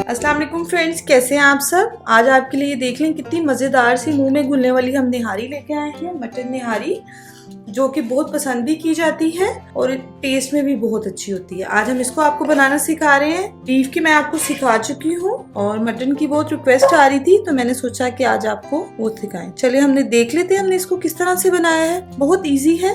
अस्सलाम वालेकुम फ्रेंड्स, कैसे हैं आप सब। आज आपके लिए देख लें कितनी मज़ेदार सी मुंह में घुलने वाली हम निहारी लेके आए हैं। मटन निहारी जो कि बहुत पसंद भी की जाती है और टेस्ट में भी बहुत अच्छी होती है। आज हम इसको आपको बनाना सिखा रहे हैं। बीफ की मैं आपको सिखा चुकी हूँ और मटन की बहुत रिक्वेस्ट आ रही थी तो मैंने सोचा कि आज आपको वो सिखाएं। चलिए हमने देख लेते हैं हमने इसको किस तरह से बनाया है। बहुत ईजी है।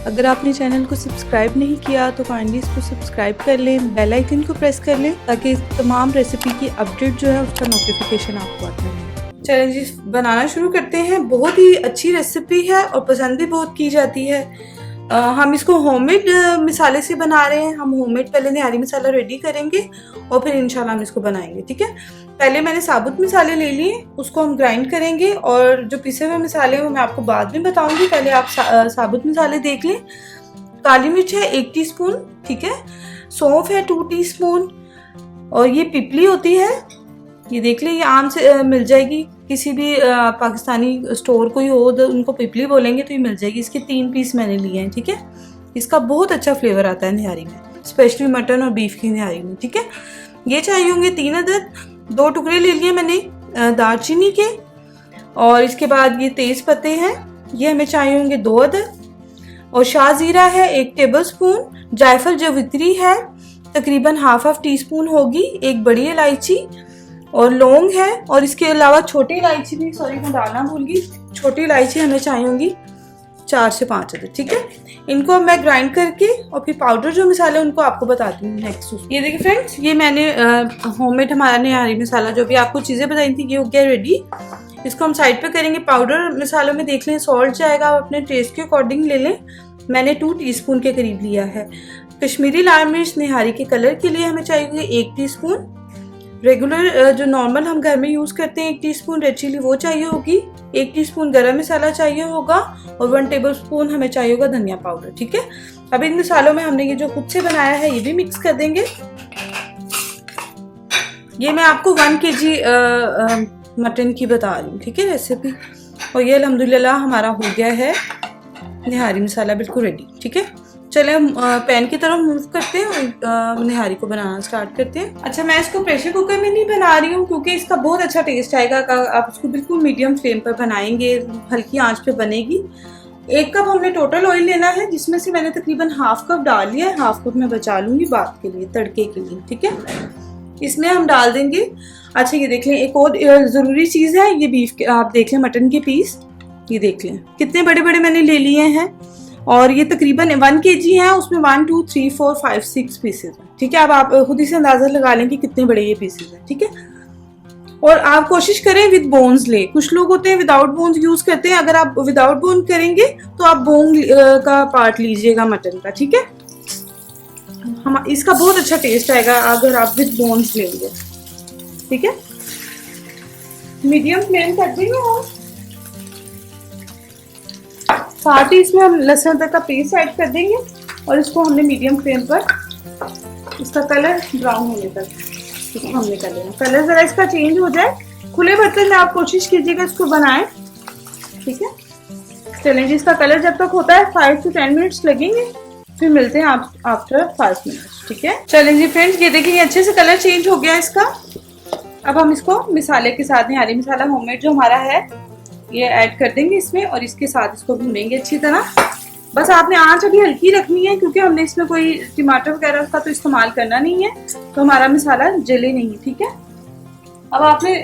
अगर आपने चैनल को सब्सक्राइब नहीं किया तो काइंडली इसको सब्सक्राइब कर लें, बेल आइकन को प्रेस कर लें ताकि तमाम रेसिपी की अपडेट जो है उसका नोटिफिकेशन आपको आता है। चलिए जी बनाना शुरू करते हैं। बहुत ही अच्छी रेसिपी है और पसंद भी बहुत की जाती है। हम इसको होममेड मसाले से बना रहे हैं। हम होममेड पहले निहारी मसाला रेडी करेंगे और फिर इंशाल्लाह हम इसको बनाएंगे। ठीक है, पहले मैंने साबुत मसाले ले लिए, उसको हम ग्राइंड करेंगे और जो पिसे हुए मसाले वो मैं आपको बाद में बताऊंगी। पहले आप साबुत मसाले देख लें। काली मिर्च है 1 टीस्पून, ठीक है, सौंफ है 2 टीस्पून और ये पिपली होती है, ये देख लें, ये आम से मिल जाएगी। किसी भी पाकिस्तानी स्टोर कोई हो तो उनको पिपली बोलेंगे तो ये मिल जाएगी। इसके 3 पीस मैंने लिए हैं। ठीक है, इसका बहुत अच्छा फ्लेवर आता है निहारी में, स्पेशली मटन और बीफ की निहारी में। ठीक है, ये चाहिए होंगे 3 अदद। 2 टुकड़े ले लिए मैंने दालचीनी के और इसके बाद ये तेज पत्ते हैं, ये हमें चाहिए होंगे 2 अदद और शाह जीरा है 1 टेबल स्पून। जायफल जवित्री है तकरीबन हाफ टीस्पून होगी। 1 बड़ी इलायची और लौंग है और इसके अलावा छोटी इलायची भी, सॉरी मैं डालना भूल गई, छोटी इलायची हमें चाहिए होंगी 4 से 5 अदद। ठीक है, इनको मैं ग्राइंड करके और फिर पाउडर जो मसाले उनको आपको बताती हूँ नेक्स्ट। ये देखिए फ्रेंड्स, ये मैंने होममेड हमारा निहारी मसाला जो भी आपको चीज़ें बताई थी ये हो गया रेडी। इसको हम साइड पे करेंगे। पाउडर मसालों में देख लें, सॉल्ट जाएगा, आप अपने टेस्ट के अकॉर्डिंग ले लें। मैंने 2 टीस्पून के करीब लिया है। कश्मीरी लाल मिर्च निहारी के कलर के लिए हमें चाहिए 1 टीस्पून। रेगुलर जो नॉर्मल हम घर में यूज करते हैं 1 टीस्पून रेड चिली वो चाहिए होगी। 1 टीस्पून गरम मसाला चाहिए होगा और 1 टेबल स्पून हमें चाहिए होगा धनिया पाउडर। ठीक है, अब इन मसालों में हमने ये जो खुद से बनाया है ये भी मिक्स कर देंगे। ये मैं आपको 1 kg मटन की बता रही हूँ। ठीक है, रेसिपी। और ये अल्हम्दुलिल्लाह हमारा हो गया है निहारी मसाला बिल्कुल रेडी। ठीक है, चले हम पैन की तरफ मूव करते हैं और निहारी को बनाना स्टार्ट करते हैं। अच्छा, मैं इसको प्रेशर कुकर में नहीं बना रही हूँ क्योंकि इसका बहुत अच्छा टेस्ट आएगा। आप इसको बिल्कुल मीडियम फ्लेम पर बनाएंगे, हल्की आंच पे बनेगी। 1 कप हमने टोटल ऑयल लेना है जिसमें से मैंने तकरीबन हाफ कप डाल लिया है। हाफ कप मैं बचा लूंगी बाद के लिए, तड़के के लिए। ठीक है, इसमें हम डाल देंगे। अच्छा, ये देख लें, एक और ज़रूरी चीज़ है, ये बीफ के आप देख लें मटन के पीस, ये देख लें कितने बड़े बड़े मैंने ले लिए हैं और ये तकरीबन 1 kg है, उसमें 1 2 3 4 5 6 पीसेज हैं। ठीक है, अब आप खुद ही से अंदाजा लगा लें कि कितने बड़े ये पीसेज हैं। ठीक है, और आप कोशिश करें विद बोन्स ले। कुछ लोग होते हैं विदाउट बोन्स यूज करते हैं, अगर आप विदाउट बोन करेंगे तो आप बोन का पार्ट लीजिएगा मटन का। ठीक है, हम इसका बहुत अच्छा टेस्ट आएगा अगर आप विद बोन्स लेंगे। ठीक है, मीडियम फ्लेम कर देंगे और साथ ही इसमें हम लहसुन अदरक का पेस्ट ऐड कर देंगे और इसको हमने मीडियम फ्लेम पर इसका कलर ब्राउन होने तक इसको हमने कर लेना। कलर जरा इसका चेंज हो जाए। खुले बर्तन में आप कोशिश कीजिएगा इसको बनाएं। ठीक है, चलें जी, इसका कलर जब तक होता है 5 से 10 मिनट्स लगेंगे, फिर मिलते हैं आप आफ्टर 5 मिनट्स। ठीक है, चलें जी फ्रेंड्स, ये देखिए अच्छे से कलर चेंज हो गया इसका। अब हम इसको मसाले के साथ, निहारी मसाला होममेड जो हमारा है ये ऐड कर देंगे इसमें और इसके साथ इसको भूनेंगे अच्छी तरह। बस आपने आंच अभी हल्की रखनी है क्योंकि हमने इसमें कोई टमाटर वगैरह का तो इस्तेमाल करना नहीं है, तो हमारा मसाला जले नहीं। ठीक है, अब आपने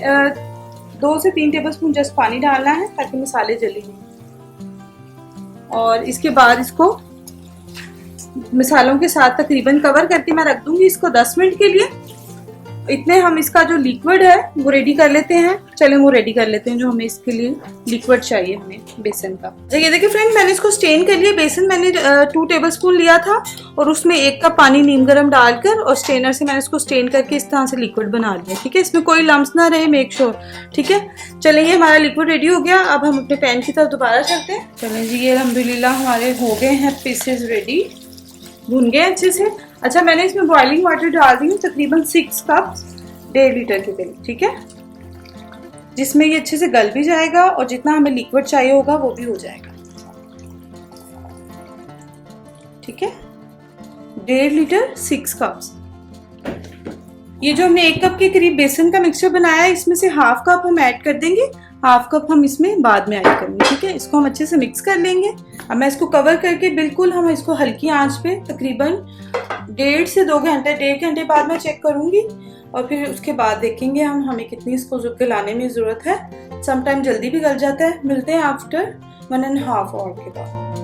2 से 3 टेबल स्पून जस्ट पानी डालना है ताकि मसाले जले नहीं। और इसके बाद इसको मसालों के साथ तकरीबन कवर करके मैं रख दूंगी इसको 10 मिनट के लिए। इतने हम इसका जो लिक्विड है वो रेडी कर लेते हैं। चलें वो रेडी कर लेते हैं जो हमें इसके लिए लिक्विड चाहिए, हमें बेसन का। ये देखिए फ्रेंड, मैंने इसको स्टेन कर लिया। बेसन मैंने 2 टेबल स्पून लिया था और उसमें 1 कप पानी नीम गर्म डालकर और स्टेनर से मैंने इसको स्टेन करके इस तरह से लिक्विड बना लिया। ठीक है, इसमें कोई लम्स ना रहे, मेक श्योर। ठीक है, चलें ये हमारा लिक्विड रेडी हो गया। अब हम अपने पैन की तरफ दोबारा चलते हैं। चलें जी, ये अल्हम्दुलिल्लाह हमारे हो गए हैं पीसेज रेडी, भुन गए अच्छे से। अच्छा, मैंने इसमें बॉइलिंग वाटर डाल दी हूँ तकरीबन 6 कप 1.5 लीटर के करीब। ठीक है, जिसमें ये अच्छे से गल भी जाएगा और जितना हमें लिक्विड चाहिए होगा वो भी हो जाएगा। ठीक है, 1.5 लीटर 6 कप्स। ये जो हमने 1 कप के करीब बेसन का मिक्सचर बनाया है, इसमें से हाफ कप हम ऐड कर देंगे, हाफ कप हम इसमें बाद में ऐड करेंगे। ठीक है, इसको हम अच्छे से मिक्स कर लेंगे। अब मैं इसको कवर करके बिल्कुल हम इसको हल्की आंच पे तकरीबन 1.5 से 2 घंटे, 1.5 घंटे बाद मैं चेक करूंगी और फिर उसके बाद देखेंगे हमें कितनी इसको गलाने में ज़रूरत है। समटाइम जल्दी भी गल जाता है। मिलते हैं आफ्टर 1.5 आवर के बाद।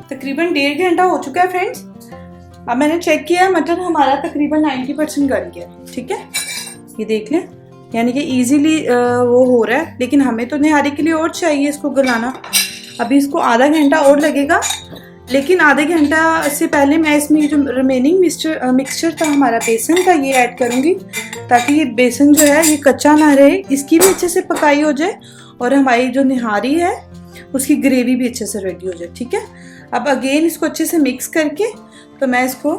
तकरीबन 1.5 घंटा हो चुका है फ्रेंड्स। अब मैंने चेक किया, मटन हमारा तकरीबन 90% गल गया। ठीक है, ये देख लें, यानी कि इजीली वो हो रहा है। लेकिन हमें तो निहारी के लिए और चाहिए इसको गलाना। अभी इसको आधा घंटा और लगेगा, लेकिन आधे घंटा से पहले मैं इसमें जो रिमेनिंग मिक्सचर था हमारा बेसन का, ये ऐड करूँगी ताकि ये बेसन जो है ये कच्चा ना रहे, इसकी भी अच्छे से पकाई हो जाए और हमारी जो निहारी है उसकी ग्रेवी भी अच्छे से रेडी हो जाए। ठीक है, अब अगेन इसको अच्छे से मिक्स करके तो मैं इसको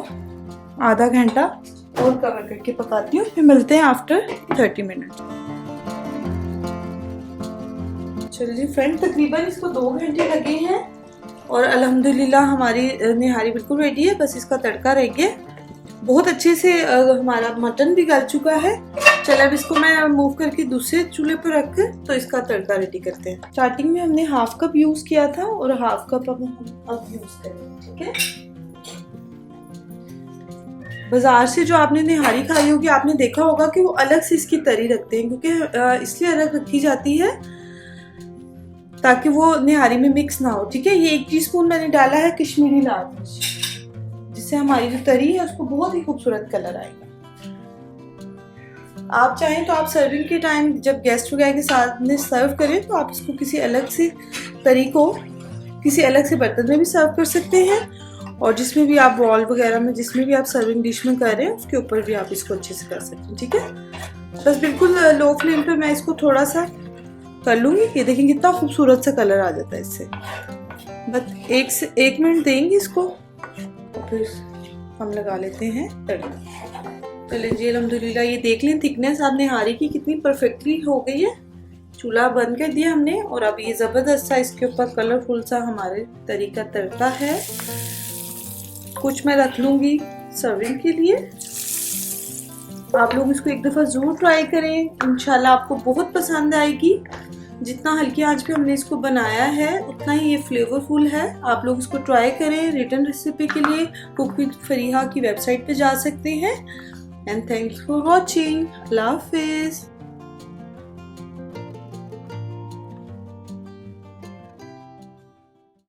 आधा घंटा और कवर करके पकाती हूँ। फिर मिलते हैं आफ्टर 30 मिनट। चलिए फ्रेंड, तकरीबन इसको 2 घंटे लगे हैं और अल्हम्दुलिल्लाह हमारी निहारी बिल्कुल रेडी है। बस इसका तड़का रह गया। बहुत अच्छे से हमारा मटन भी गल चुका है। चलो अब इसको मैं मूव करके दूसरे चूल्हे पर रख कर तो इसका तड़का रेडी करते हैं। स्टार्टिंग में हमने हाफ कप यूज किया था और हाफ कप अब यूज करेंगे। ठीक है, बाजार से जो आपने निहारी खाई होगी, आपने देखा होगा कि वो अलग से इसकी तरी रखते हैं, क्योंकि इसलिए अलग रखी जाती है ताकि वो निहारी में मिक्स ना हो। ठीक है, ये 1 टीस्पून मैंने डाला है कश्मीरी लाल मिर्च, जिससे हमारी जो तरी है उसको बहुत ही खूबसूरत कलर आएगा। आप चाहें तो आप सर्विंग के टाइम जब गेस्ट वगैरह के साथ में सर्व करें तो आप इसको किसी अलग से तरी को किसी अलग से बर्तन में भी सर्व कर सकते हैं, और जिसमें भी आप बॉल वगैरह में, जिसमें भी आप सर्विंग डिश में कर रहे हैं उसके ऊपर भी आप इसको अच्छे से कर सकते हैं। ठीक है, बस बिल्कुल लो फ्लेम पे मैं इसको थोड़ा सा कर लूँगी। ये देखें कितना खूबसूरत सा कलर आ जाता है इससे। बस 1 मिनट देंगे इसको, फिर हम लगा लेते हैं तड़का। चलिए जी, अल्हम्दुलिल्लाह ये देख लें थिकनेस आप निहारी की कितनी परफेक्टली हो गई है। चूल्हा बंद कर दिया हमने और अब ये ज़बरदस्त सा इसके ऊपर कलरफुल सा हमारे तरी का तड़का है। कुछ मैं रख लूँगी सर्विंग के लिए। आप लोग इसको एक दफ़ा ज़रूर ट्राई करें, इंशाल्लाह आपको बहुत पसंद आएगी। जितना हल्की आंच पे हमने इसको बनाया है उतना ही ये फ्लेवरफुल है। आप लोग इसको ट्राई करें। रिटर्न रेसिपी के लिए कुक विद फरीहा की वेबसाइट पे जा सकते हैं। And thanks for watching. अल्लाह हाफिज़।